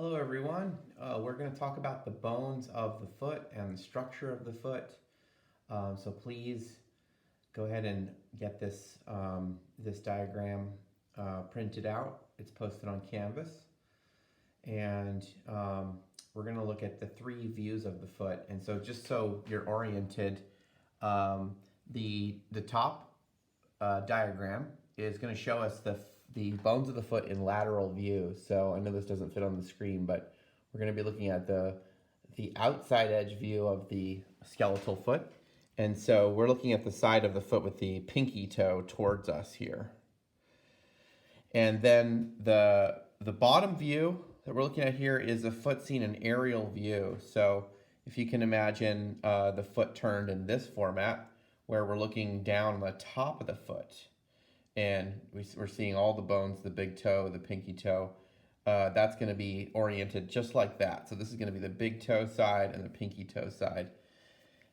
Hello everyone. We're going to talk about the bones of the foot and the structure of the foot. So please go ahead and get this diagram printed out. It's posted on Canvas, and we're going to look at the three views of the foot. And so just so you're oriented, um, the top diagram is going to show us the bones of the foot in lateral view. So I know this doesn't fit on the screen, but we're going to be looking at the outside edge view of the skeletal foot. And so we're looking at the side of the foot with the pinky toe towards us here. And then the bottom view that we're looking at here is the foot seen in aerial view. So if you can imagine the foot turned in this format, where we're looking down on the top of the foot, and we're seeing all the bones, the big toe, the pinky toe. That's going to be oriented just like that. So this is going to be the big toe side and the pinky toe side.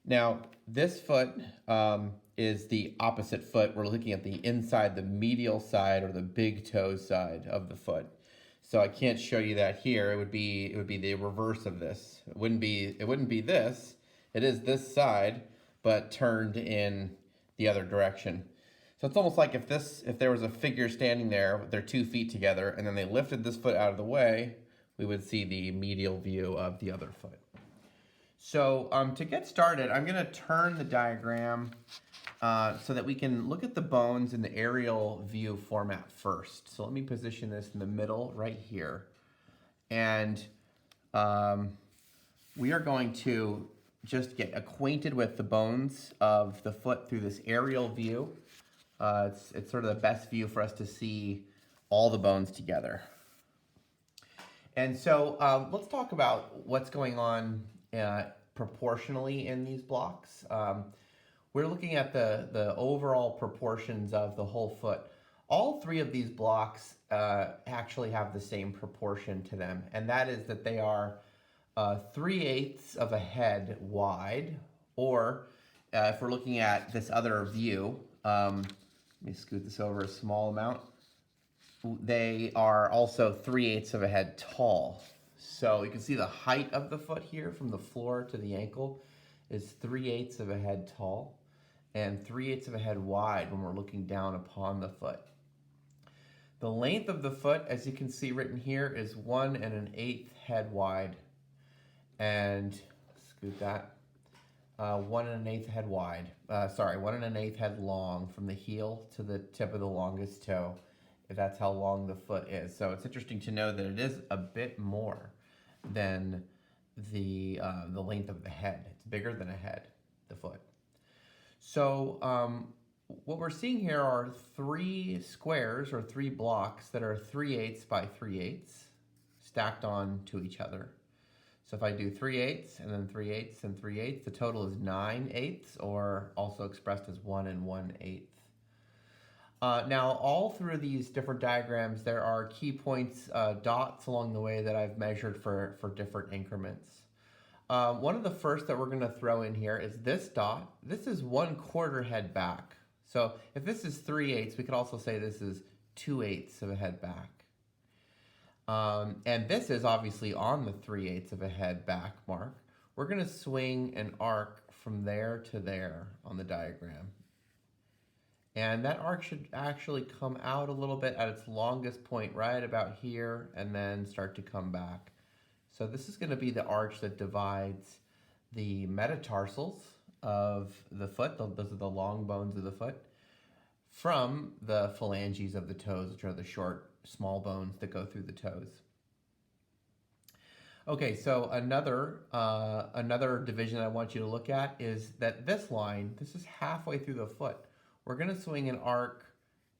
Now, this foot is the opposite foot. We're looking at the inside, the medial side, or the big toe side of the foot. So I can't show you that here. It would be the reverse of this. It wouldn't be this. It is this side, but turned in the other direction. So it's almost like if there was a figure standing there with their 2 feet together, and then they lifted this foot out of the way, we would see the medial view of the other foot. So to get started, I'm going to turn the diagram so that we can look at the bones in the aerial view format first. So let me position this in the middle right here. And we are going to just get acquainted with the bones of the foot through this aerial view. It's sort of the best view for us to see all the bones together. And so let's talk about what's going on proportionally in these blocks. We're looking at the overall proportions of the whole foot. All three of these blocks actually have the same proportion to them, and that is that they are 3/8 of a head wide, or if we're looking at this other view, let me scoot this over a small amount. They are also 3/8 of a head tall. So you can see the height of the foot here from the floor to the ankle is 3/8 of a head tall and 3/8 of a head wide when we're looking down upon the foot. The length of the foot, as you can see written here, is 1 1/8 head wide. And scoot that. 1 1/8 head wide. 1 1/8 head long from the heel to the tip of the longest toe, if that's how long the foot is. So it's interesting to know that it is a bit more than the length of the head. It's bigger than a head, the foot. So what we're seeing here are 3 squares or 3 blocks that are 3/8 by 3/8 stacked on to each other. So if I do 3/8 and then 3/8 and 3/8, the total is 9/8, or also expressed as 1 1/8. Now, all through these different diagrams, there are key points, dots along the way that I've measured for different increments. One of the first that we're going to throw in here is this dot. This is 1/4 head back. So if this is 3/8, we could also say this is 2/8 of a head back. And this is obviously on the 3/8 of a head back mark. We're going to swing an arc from there to there on the diagram. And that arc should actually come out a little bit at its longest point right about here and then start to come back. So this is going to be the arch that divides the metatarsals of the foot, those are the long bones of the foot, from the phalanges of the toes, which are the short, small bones that go through the toes. Okay, so another division I want you to look at is that this line, this is halfway through the foot. We're going to swing an arc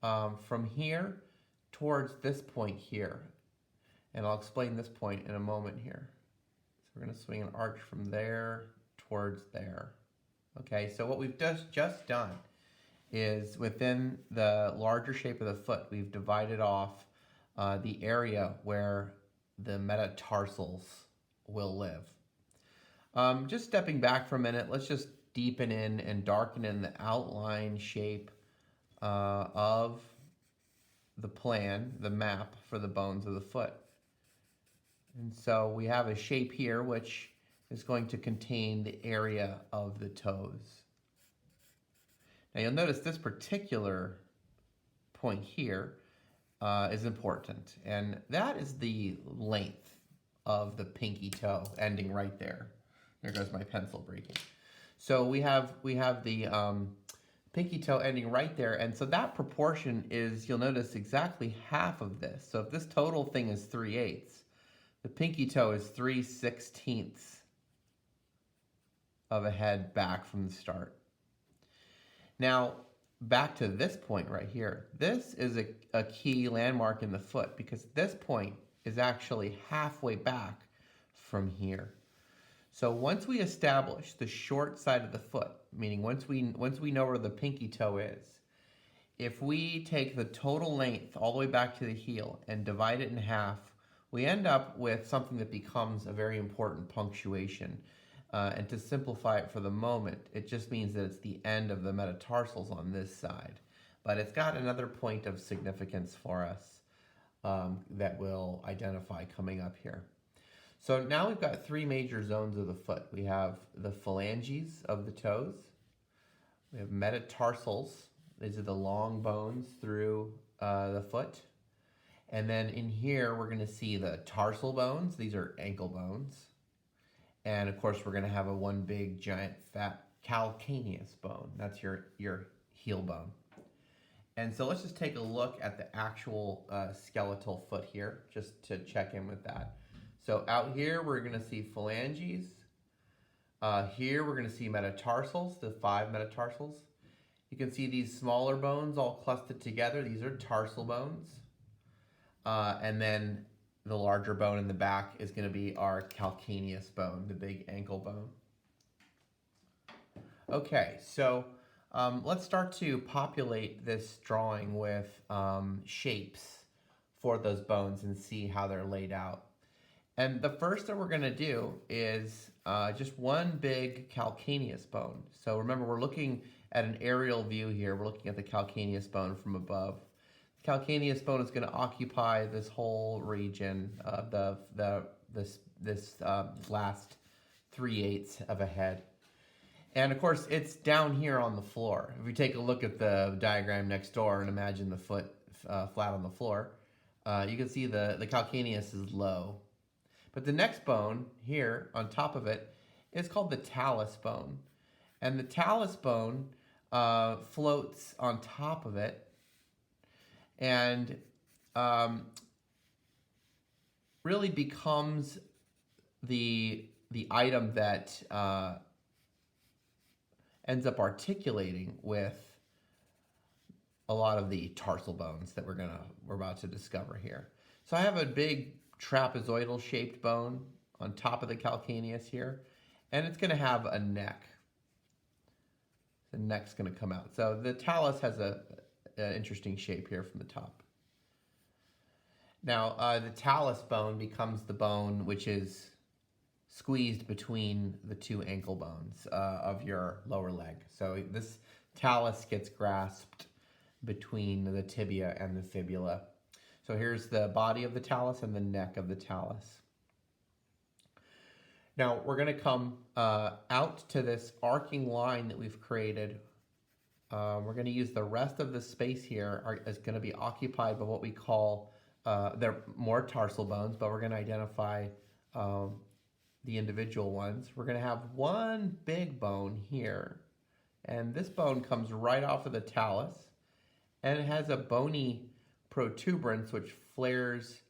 from here towards this point here. And I'll explain this point in a moment here. So we're going to swing an arc from there towards there. Okay, so what we've just done is within the larger shape of the foot, we've divided off the area where the metatarsals will live. Just stepping back for a minute, let's just deepen in and darken in the outline shape of the plan, the map for the bones of the foot. And so we have a shape here which is going to contain the area of the toes. Now you'll notice this particular point here is important, and that is the length of the pinky toe ending right there. There goes my pencil breaking. So we have the pinky toe ending right there, and so that proportion is, you'll notice, exactly half of this. So if this total thing is 3/8, the pinky toe is 3/16 of a head back from the start. Now, back to this point right here. This is a key landmark in the foot because this point is actually halfway back from here. So once we establish the short side of the foot, meaning once we know where the pinky toe is, if we take the total length all the way back to the heel and divide it in half, we end up with something that becomes a very important punctuation. And to simplify it for the moment, it just means that it's the end of the metatarsals on this side. But it's got another point of significance for us that we'll identify coming up here. So now we've got three major zones of the foot. We have the phalanges of the toes. We have metatarsals. These are the long bones through the foot. And then in here, we're going to see the tarsal bones. These are ankle bones. And of course, we're going to have a one big, giant, fat calcaneus bone. That's your heel bone. And so let's just take a look at the actual skeletal foot here, just to check in with that. So out here, we're going to see phalanges. Here, we're going to see metatarsals, the 5 metatarsals. You can see these smaller bones all clustered together. These are tarsal bones. And then the larger bone in the back is going to be our calcaneus bone, the big ankle bone. Okay, so let's start to populate this drawing with shapes for those bones and see how they're laid out. And the first that we're going to do is just one big calcaneus bone. So remember, we're looking at an aerial view here. We're looking at the calcaneus bone from above. Calcaneus bone is going to occupy this whole region of this last 3/8 of a head. And of course, it's down here on the floor. If we take a look at the diagram next door and imagine the foot flat on the floor, you can see the calcaneus is low. But the next bone here on top of it is called the talus bone. And the talus bone floats on top of it and really becomes the item that ends up articulating with a lot of the tarsal bones that we're about to discover here. So I have a big trapezoidal shaped bone on top of the calcaneus here, and it's going to have a neck. The neck's going to come out. So the talus has an interesting shape here from the top. Now, the talus bone becomes the bone which is squeezed between the two ankle bones of your lower leg. So this talus gets grasped between the tibia and the fibula. So here's the body of the talus and the neck of the talus. Now we're going to come out to this arcing line that we've created. We're going to use the rest of the space here is going to be occupied by what we call, they're more tarsal bones, but we're going to identify the individual ones. We're going to have one big bone here, and this bone comes right off of the talus, and it has a bony protuberance which flares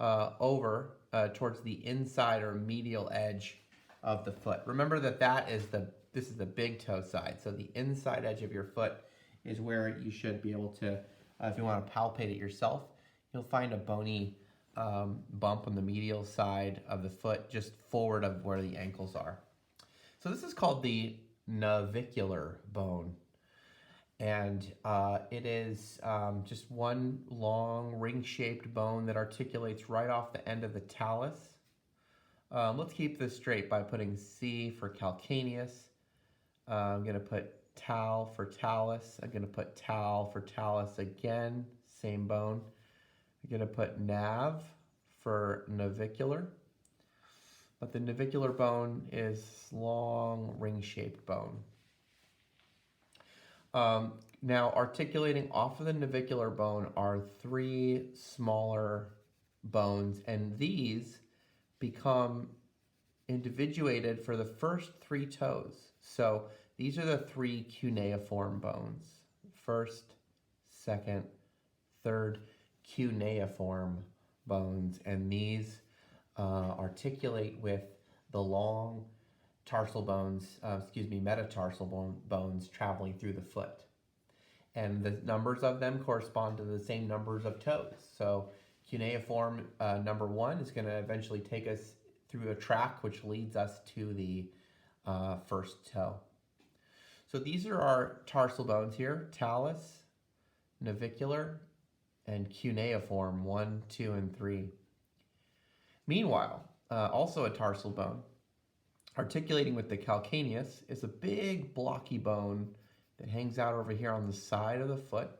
over towards the inside or medial edge of the foot. Remember that this is the big toe side, so the inside edge of your foot is where you should be able to, if you want to palpate it yourself, you'll find a bony bump on the medial side of the foot just forward of where the ankles are. So this is called the navicular bone. And it is just one long ring-shaped bone that articulates right off the end of the talus. Let's keep this straight by putting C for calcaneus. I'm going to put tal for talus. I'm going to put tal for talus again, same bone. I'm going to put nav for navicular. but the navicular bone is long, ring-shaped bone. Now, articulating off of the navicular bone are three smaller bones, and these become individuated for the first three toes. So these are the three cuneiform bones. First, second, third cuneiform bones, and these articulate with the long tarsal bones, metatarsal bones traveling through the foot. And the numbers of them correspond to the same numbers of toes. So cuneiform number 1 is going to eventually take us through a track which leads us to the first toe. So these are our tarsal bones here: talus, navicular, and cuneiform 1, 2, and 3. Meanwhile, also a tarsal bone, articulating with the calcaneus, is a big blocky bone that hangs out over here on the side of the foot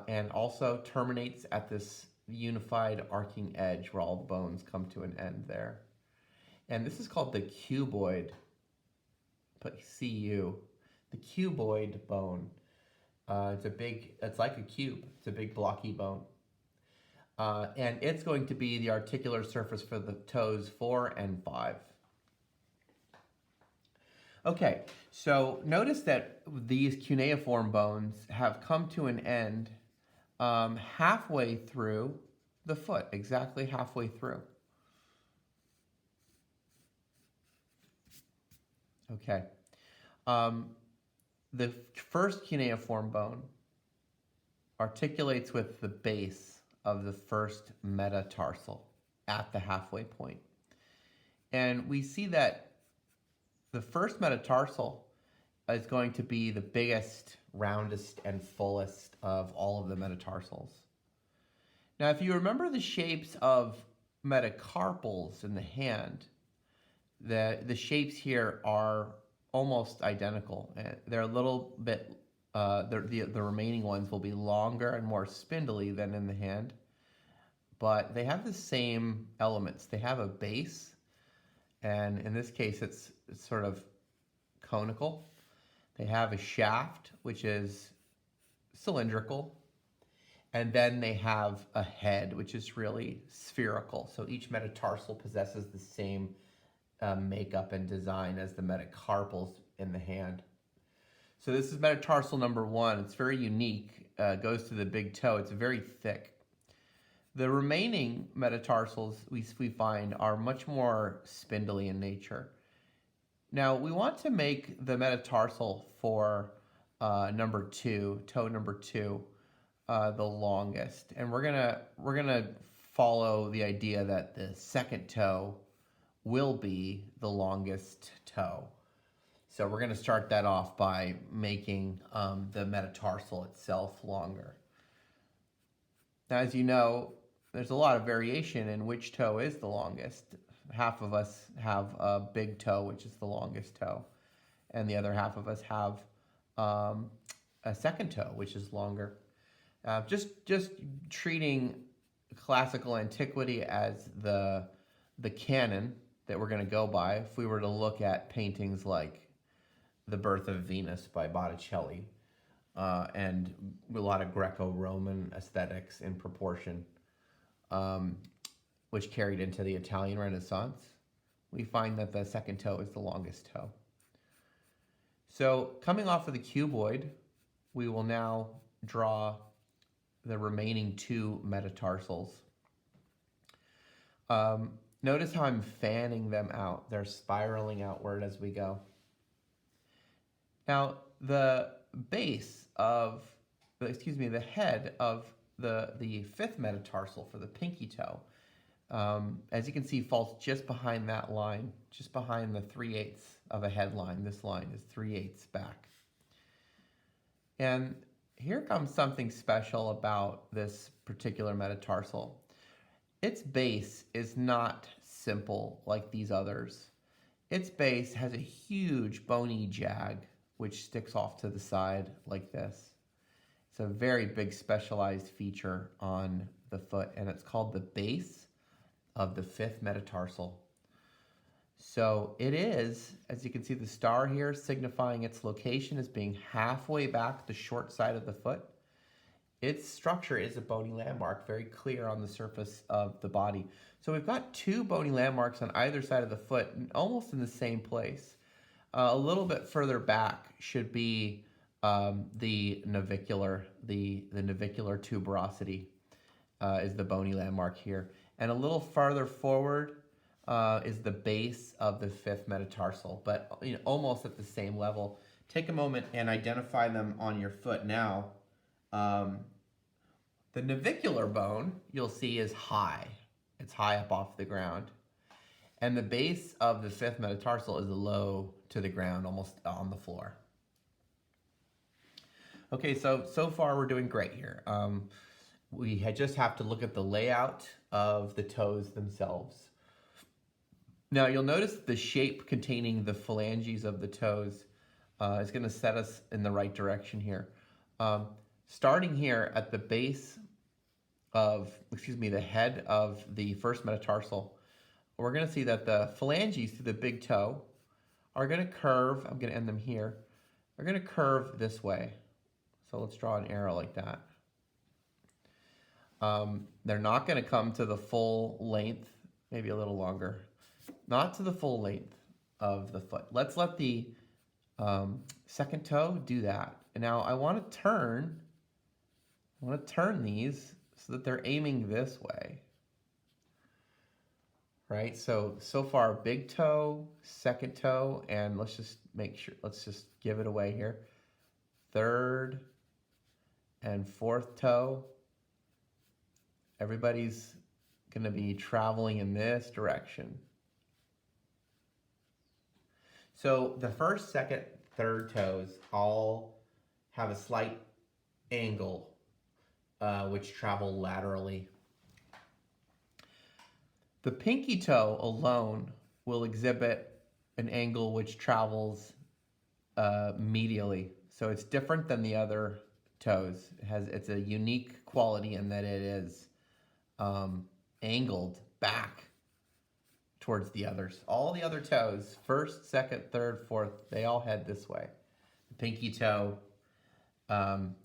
and also terminates at this unified arcing edge where all the bones come to an end there. And this is called the cuboid, CU, the cuboid bone. It's like a cube. It's a big blocky bone. And it's going to be the articular surface for the toes 4 and 5. Okay, so notice that these cuneiform bones have come to an end halfway through the foot, exactly halfway through. Okay, the first cuneiform bone articulates with the base of the first metatarsal at the halfway point. And we see that the first metatarsal is going to be the biggest, roundest, and fullest of all of the metatarsals. Now, if you remember the shapes of metacarpals in the hand, the shapes here are almost identical. They're a little bit, the remaining ones will be longer and more spindly than in the hand, but they have the same elements. They have a base, and in this case it's sort of conical. They have a shaft, which is cylindrical, and then they have a head, which is really spherical. So each metatarsal possesses the same makeup and design as the metacarpals in the hand. So this is metatarsal number 1. It's very unique. Goes to the big toe. It's very thick. The remaining metatarsals we find are much more spindly in nature. Now we want to make the metatarsal for number 2, toe number 2, the longest, and we're gonna follow the idea that the second toe will be the longest toe. So we're going to start that off by making the metatarsal itself longer. Now, as you know, there's a lot of variation in which toe is the longest. Half of us have a big toe, which is the longest toe, and the other half of us have a second toe, which is longer. Just treating classical antiquity as the canon that we're going to go by. If we were to look at paintings like The Birth of Venus by Botticelli and a lot of Greco-Roman aesthetics in proportion, which carried into the Italian Renaissance, we find that the second toe is the longest toe. So coming off of the cuboid, we will now draw the remaining 2 metatarsals. Notice how I'm fanning them out. They're spiraling outward as we go. Now, the base of, the head of the 5th metatarsal for the pinky toe, as you can see, falls just behind that line, just behind the 3/8 of a headline. This line is 3/8 back. And here comes something special about this particular metatarsal. Its base is not simple like these others. Its base has a huge bony jag which sticks off to the side like this. It's a very big specialized feature on the foot, and it's called the base of the 5th metatarsal. So it is, as you can see, the star here signifying its location as being halfway back the short side of the foot. Its structure is a bony landmark, very clear on the surface of the body. So we've got two bony landmarks on either side of the foot, almost in the same place. A little bit further back should be the navicular, the navicular tuberosity is the bony landmark here. And a little farther forward is the base of the fifth metatarsal, but almost at the same level. Take a moment and identify them on your foot now. The navicular bone, you'll see, is high. It's high up off the ground. And the base of the fifth metatarsal is low to the ground, almost on the floor. Okay, so far we're doing great here. We just have to look at the layout of the toes themselves. Now you'll notice the shape containing the phalanges of the toes is going to set us in the right direction here. Starting here at the base of, the head of the first metatarsal, we're going to see that the phalanges through the big toe are going to curve. I'm going to end them here. They're going to curve this way. So let's draw an arrow like that. They're not going to come to the full length, maybe a little longer. Not to the full length of the foot. Let's let the second toe do that. And now I want to turn these so that they're aiming this way. Right? So far, big toe, second toe, and let's just give it away here. Third and fourth toe. Everybody's going to be traveling in this direction. So the first, second, third toes all have a slight angle which travel laterally. The pinky toe alone will exhibit an angle which travels medially. So it's different than the other toes. It's a unique quality in that it is angled back towards the others. All the other toes, first, second, third, fourth, they all head this way. The pinky toe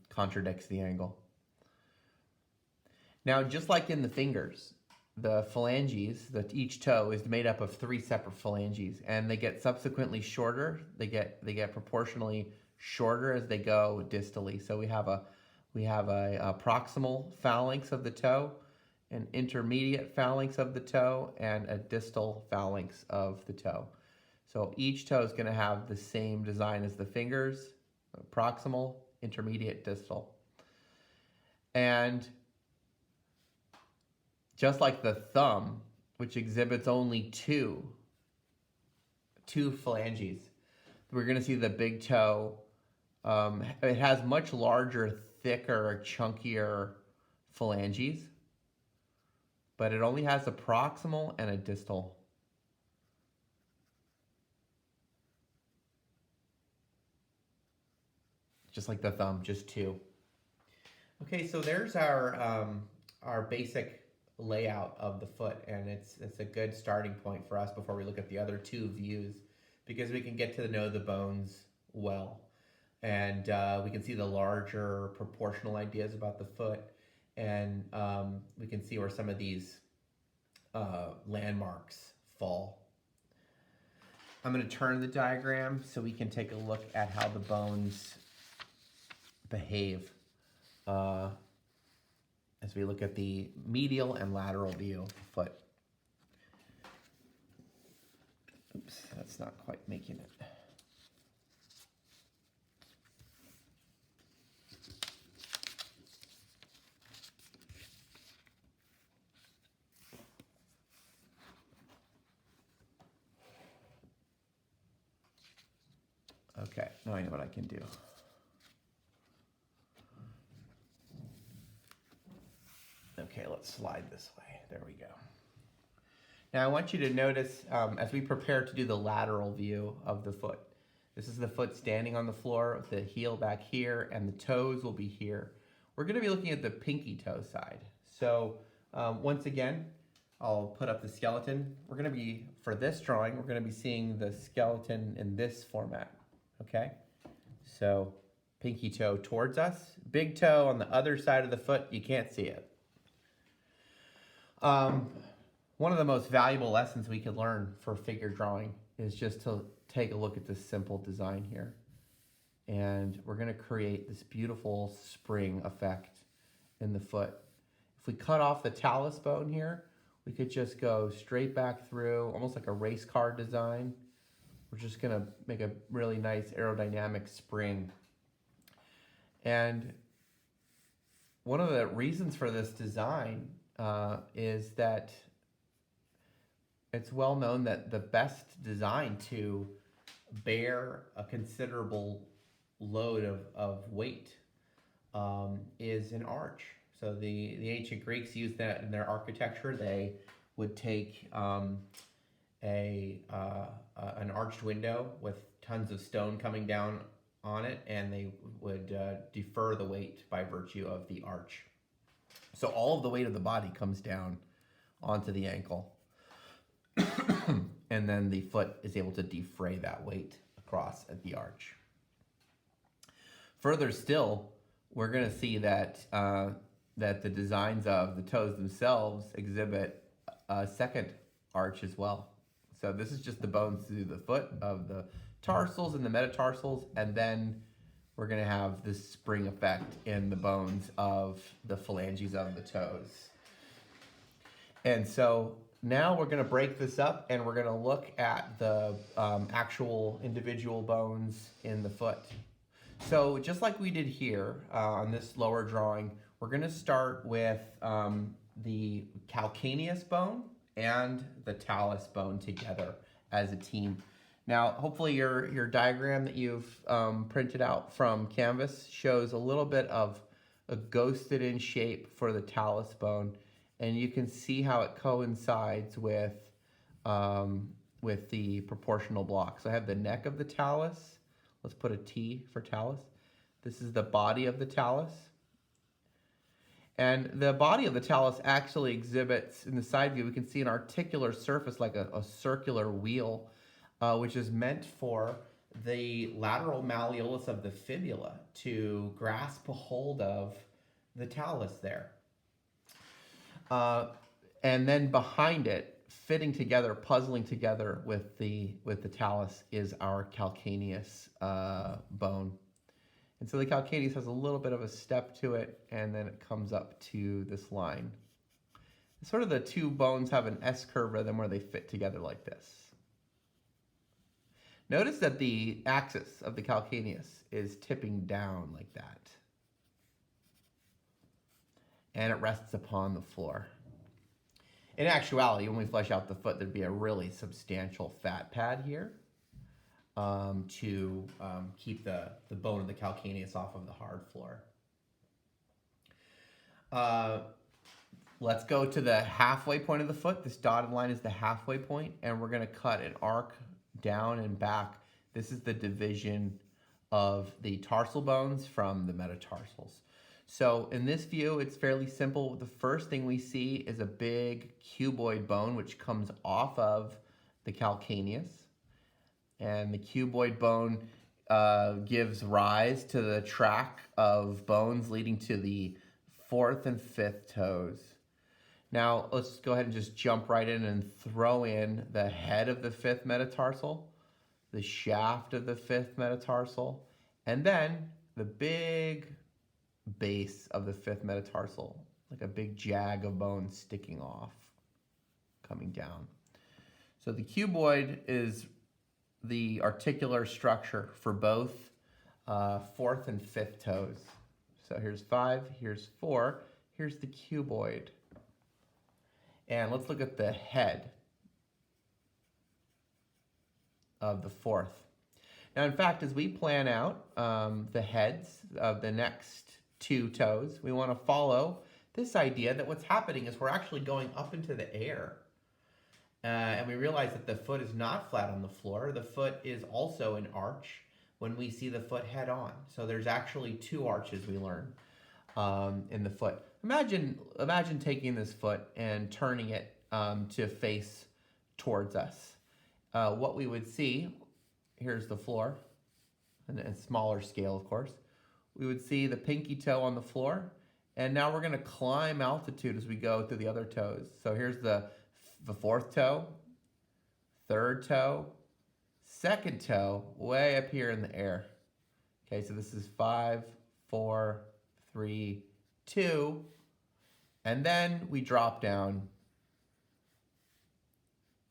contradicts the angle. Now, just like in the fingers, the phalanges, each toe is made up of 3 separate phalanges, and they get subsequently shorter. They get proportionally shorter as they go distally. So we have a proximal phalanx of the toe, an intermediate phalanx of the toe, and a distal phalanx of the toe. So each toe is going to have the same design as the fingers: proximal, intermediate, distal. And just like the thumb, which exhibits only two phalanges, we're going to see the big toe. It has much larger, thicker, chunkier phalanges, but it only has a proximal and a distal. Just like the thumb, just 2. Okay, so there's our basic layout of the foot, and it's a good starting point for us before we look at the other 2 views, because we can get to know the bones well, and we can see the larger proportional ideas about the foot, and we can see where some of these landmarks fall. I'm going to turn the diagram so we can take a look at how the bones behave as we look at the medial and lateral view of the foot. Oops, that's not quite making it. Okay, now I know what I can do. Okay, let's slide this way. There we go. Now I want you to notice as we prepare to do the lateral view of the foot. This is the foot standing on the floor with the heel back here, and the toes will be here. We're going to be looking at the pinky toe side. So once again, I'll put up the skeleton. We're gonna be, for this drawing, we're gonna be seeing the skeleton in this format, okay? So pinky toe towards us, big toe on the other side of the foot, you can't see it. One of the most valuable lessons we could learn for figure drawing is just to take a look at this simple design here. And we're gonna create this beautiful spring effect in the foot. If we cut off the talus bone here, we could just go straight back through, almost like a race car design. We're just gonna make a really nice aerodynamic spring. And one of the reasons for this design is that it's well known that the best design to bear a considerable load of weight is an arch. So the ancient Greeks used that in their architecture. They would take an arched window with tons of stone coming down on it, and they would defer the weight by virtue of the arch. So all of the weight of the body comes down onto the ankle, and then the foot is able to defray that weight across at the arch. Further still, we're going to see that that the designs of the toes themselves exhibit a second arch as well. So this is just the bones through the foot of the tarsals and the metatarsals, and then we're going to have this spring effect in the bones of the phalanges of the toes. And so now we're going to break this up, and we're going to look at the actual individual bones in the foot. So just like we did here on this lower drawing, we're going to start with the calcaneus bone and the talus bone together as a team. Now, hopefully your diagram that you've printed out from Canvas shows a little bit of a ghosted in shape for the talus bone, and you can see how it coincides with the proportional block. So I have the neck of the talus. Let's put a T for talus. This is the body of the talus. And the body of the talus actually exhibits, in the side view, we can see an articular surface like a circular wheel, which is meant for the lateral malleolus of the fibula to grasp a hold of the talus there. And then behind it, fitting together, puzzling together with the talus, is our calcaneus bone. And so the calcaneus has a little bit of a step to it, and then it comes up to this line. Sort of the two bones have an S-curve rhythm where they fit together like this. Notice that the axis of the calcaneus is tipping down like that. And it rests upon the floor. In actuality, when we flesh out the foot, there'd be a really substantial fat pad here to keep the bone of the calcaneus off of the hard floor. Let's go to the halfway point of the foot. This dotted line is the halfway point, and we're going to cut an arc down and back. This is the division of the tarsal bones from the metatarsals. So in this view, it's fairly simple. The first thing we see is a big cuboid bone which comes off of the calcaneus. And the cuboid bone gives rise to the track of bones leading to the fourth and fifth toes. Now let's go ahead and just jump right in and throw in the head of the fifth metatarsal, the shaft of the fifth metatarsal, and then the big base of the fifth metatarsal, like a big jag of bone sticking off, coming down. So the cuboid is the articular structure for both fourth and fifth toes. So here's 5, here's 4, here's the cuboid. And let's look at the head of the fourth. Now, in fact, as we plan out the heads of the next 2 toes, we want to follow this idea that what's happening is we're actually going up into the air. And we realize that the foot is not flat on the floor. The foot is also an arch when we see the foot head on. So there's actually 2 arches we learn in the foot. Imagine taking this foot and turning it to face towards us. What we would see, here's the floor, and a smaller scale, of course. We would see the pinky toe on the floor, and now we're going to climb altitude as we go through the other toes. So here's the fourth toe, third toe, second toe, way up here in the air. Okay, so this is 5, 4, 3, 2, and then we drop down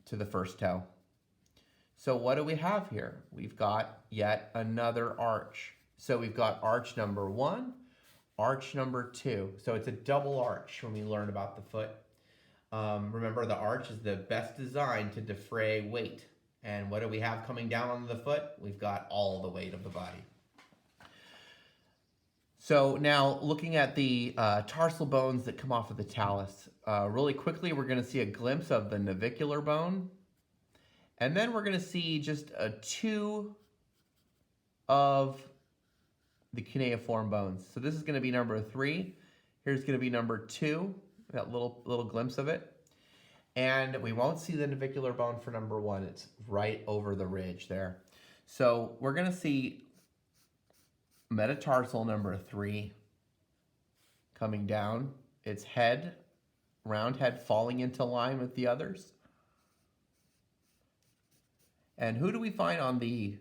to the first toe. So what do we have here? We've got yet another arch. So we've got arch number 1, arch number 2. So it's a double arch when we learn about the foot. Remember, the arch is the best designed to defray weight. And what do we have coming down on the foot? We've got all the weight of the body. So now looking at the tarsal bones that come off of the talus, really quickly we're going to see a glimpse of the navicular bone. And then we're going to see just a 2 of the cuneiform bones. So this is going to be number 3. Here's going to be number 2, that little glimpse of it. And we won't see the navicular bone for number 1. It's right over the ridge there. So we're going to see metatarsal number 3 coming down. Its head, round head, falling into line with the others. And who do we find on the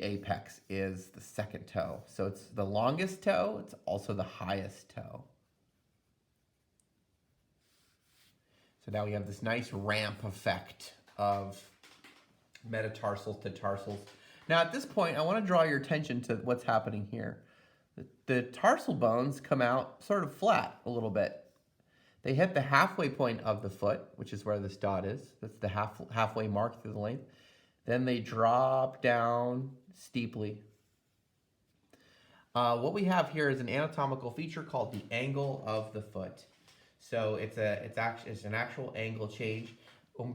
apex is the second toe. So it's the longest toe, it's also the highest toe. So now we have this nice ramp effect of metatarsals to tarsals. Now at this point, I want to draw your attention to what's happening here. The tarsal bones come out sort of flat a little bit. They hit the halfway point of the foot, which is where this dot is. That's the halfway mark through the length. Then they drop down steeply. What we have here is an anatomical feature called the angle of the foot. So it's an actual angle change.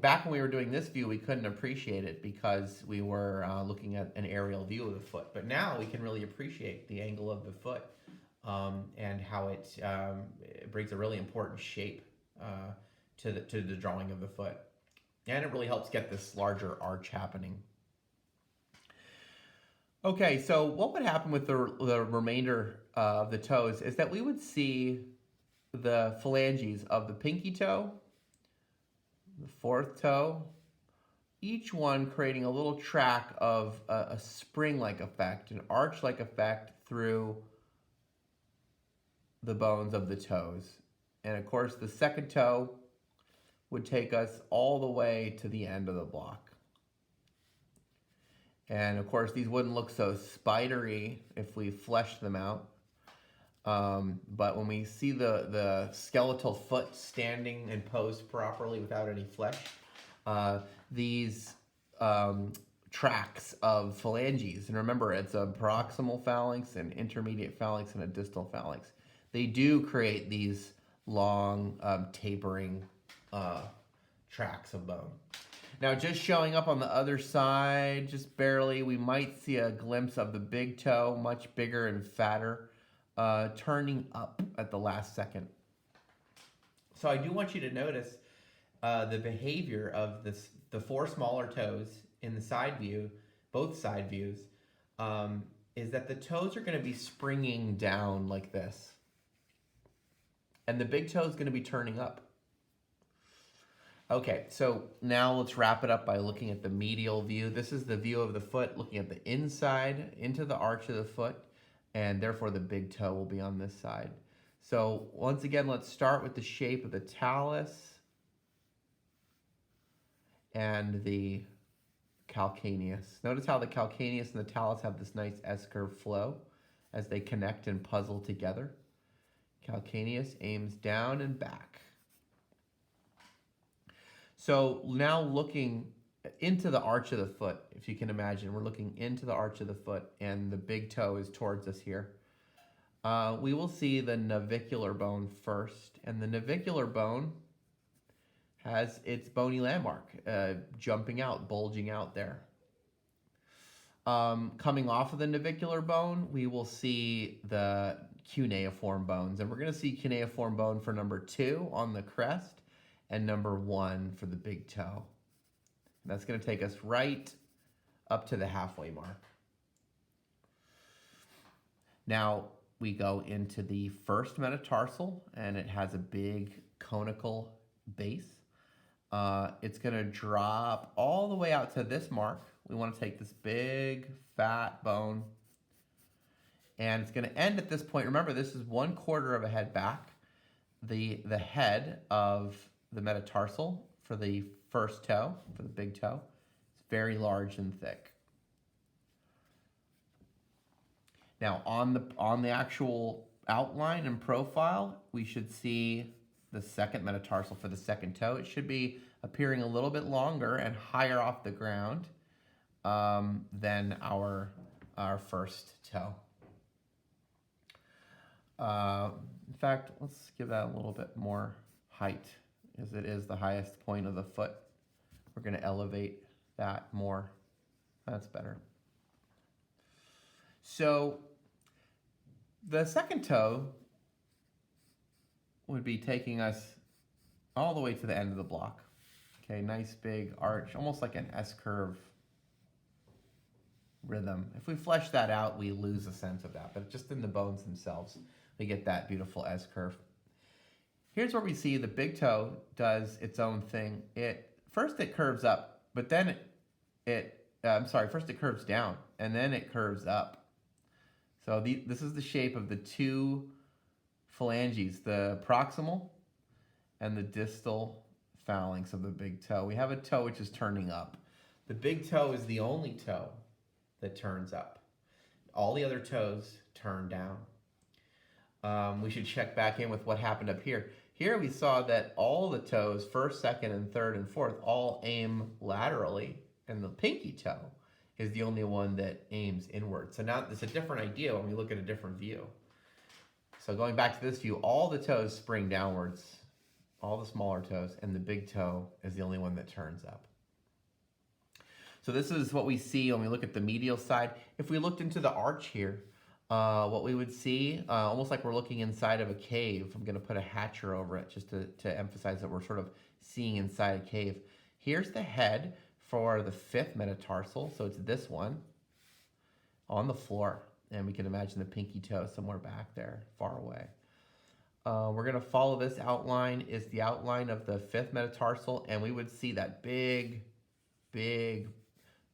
Back when we were doing this view, we couldn't appreciate it because we were looking at an aerial view of the foot. But now we can really appreciate the angle of the foot and how it brings a really important shape to the drawing of the foot. And it really helps get this larger arch happening. Okay, so what would happen with the remainder of the toes is that we would see the phalanges of the pinky toe, the fourth toe, each one creating a little track of a spring-like effect, an arch-like effect through the bones of the toes. And of course, the second toe would take us all the way to the end of the block. And of course, these wouldn't look so spidery if we fleshed them out. But when we see the skeletal foot standing and posed properly without any flesh, these tracks of phalanges, and remember, it's a proximal phalanx, an intermediate phalanx, and a distal phalanx. They do create these long tapering tracks of bone. Now, just showing up on the other side, just barely, we might see a glimpse of the big toe, much bigger and fatter, turning up at the last second. So I do want you to notice the behavior of the 4 smaller toes in the side view, both side views, is that the toes are going to be springing down like this. And the big toe is going to be turning up. Okay, so now let's wrap it up by looking at the medial view. This is the view of the foot looking at the inside into the arch of the foot, and therefore the big toe will be on this side. So once again, let's start with the shape of the talus and the calcaneus. Notice how the calcaneus and the talus have this nice S-curve flow as they connect and puzzle together. Calcaneus aims down and back. So now looking into the arch of the foot, if you can imagine, we're looking into the arch of the foot and the big toe is towards us here. We will see the navicular bone first, and the navicular bone has its bony landmark jumping out, bulging out there. Coming off of the navicular bone, we will see the cuneiform bones, and we're going to see cuneiform bone for number 2 on the crest, and number 1 for the big toe. And that's going to take us right up to the halfway mark. Now we go into the first metatarsal, and it has a big conical base. It's going to drop all the way out to this mark. We want to take this big fat bone, and it's going to end at this point. Remember, this is 1/4 of a head back. The head of the metatarsal for the first toe, for the big toe, is very large and thick. Now on the actual outline and profile, we should see the second metatarsal for the second toe. It should be appearing a little bit longer and higher off the ground than our first toe. In fact, let's give that a little bit more height, as it is the highest point of the foot. We're going to elevate that more. That's better. So the second toe would be taking us all the way to the end of the block. Okay, nice big arch, almost like an S-curve rhythm. If we flesh that out, we lose a sense of that, but just in the bones themselves, we get that beautiful S-curve. Here's where we see the big toe does its own thing. First it curves up, but then first it curves down, and then it curves up. So this is the shape of the two phalanges, the proximal and the distal phalanx of the big toe. We have a toe which is turning up. The big toe is the only toe that turns up. All the other toes turn down. We should check back in with what happened up here. Here we saw that all the toes, first, second, and third, and fourth, all aim laterally, and the pinky toe is the only one that aims inward. So now it's a different idea when we look at a different view. So going back to this view, all the toes spring downwards, all the smaller toes, and the big toe is the only one that turns up. So this is what we see when we look at the medial side. If we looked into the arch here, what we would see, almost like we're looking inside of a cave. I'm going to put a hatcher over it just to emphasize that we're sort of seeing inside a cave. Here's the head for the fifth metatarsal, so it's this one on the floor, and we can imagine the pinky toe somewhere back there, far away. We're going to follow this outline, is the outline of the fifth metatarsal, and we would see that big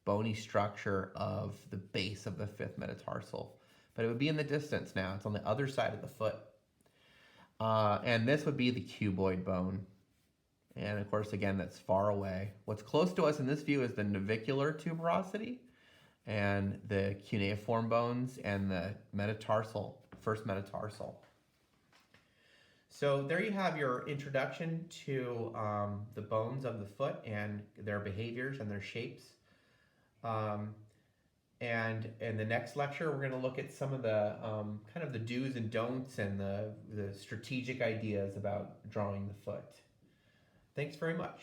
bony structure of the base of the fifth metatarsal. But it would be in the distance now. It's on the other side of the foot. And this would be the cuboid bone. And of course, again, that's far away. What's close to us in this view is the navicular tuberosity and the cuneiform bones and the metatarsal, first metatarsal. So there you have your introduction to the bones of the foot and their behaviors and their shapes. And in the next lecture, we're going to look at some of the kind of the do's and don'ts and the strategic ideas about drawing the foot. Thanks very much.